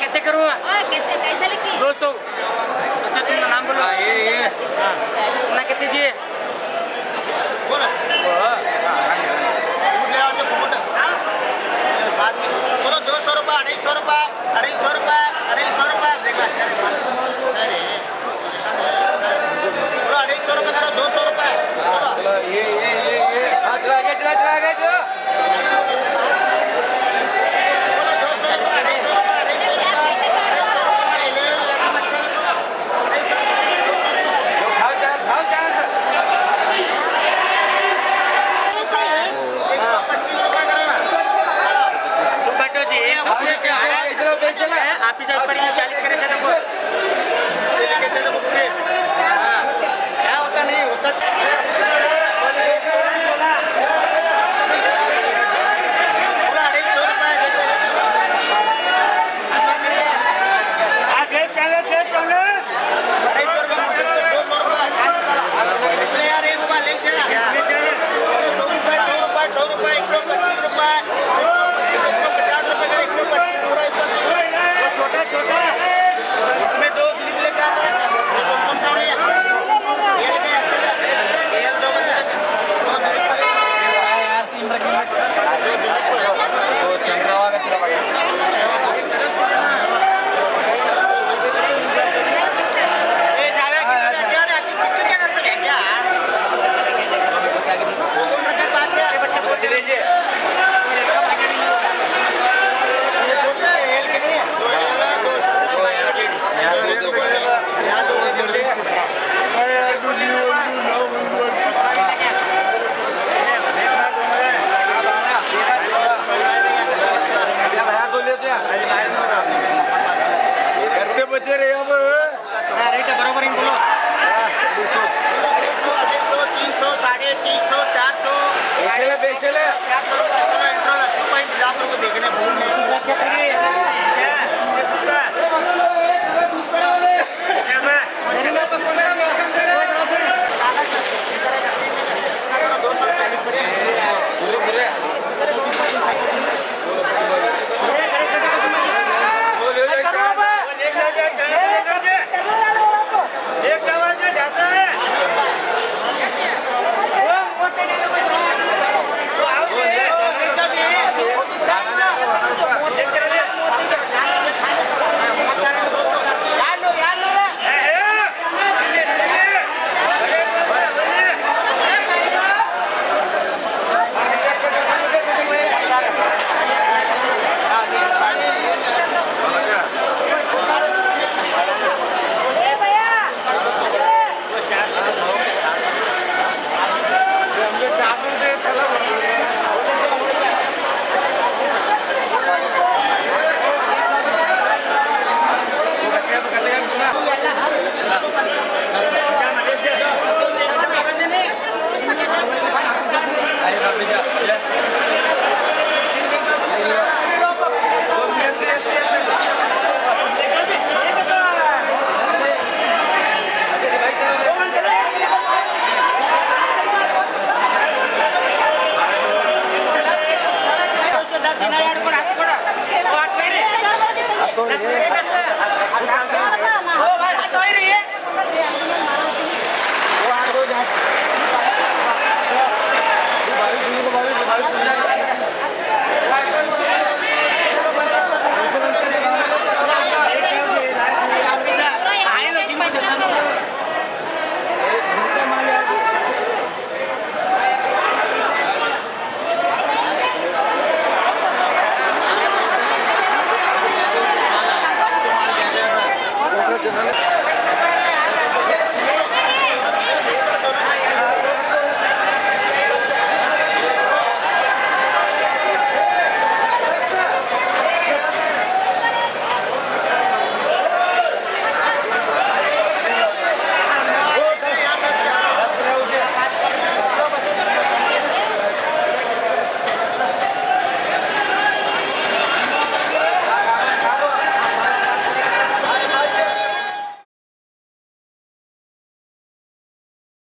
कितने करूँ? कैसे लिखी? 200। तुमने नाम बोलो। ना कितने चाहिए? बोलो। बोलो 200 रुपये, 250 रुपये, 250 रुपये, 250 रुपये। देखा बोलो 250 रुपये करो, 200 रुपये। ये चला गया। आप ही से ऊपर 40 करे से देखो कैसे देखो पूरे क्या होता नहीं होता बचे रे अब राइट बरोबर इन बोलो 200 300 350 400 बेचले 400 चलो इंट्रो ला चुप पॉइंट आप लोगों को देखने भूल गए क्या Gracias.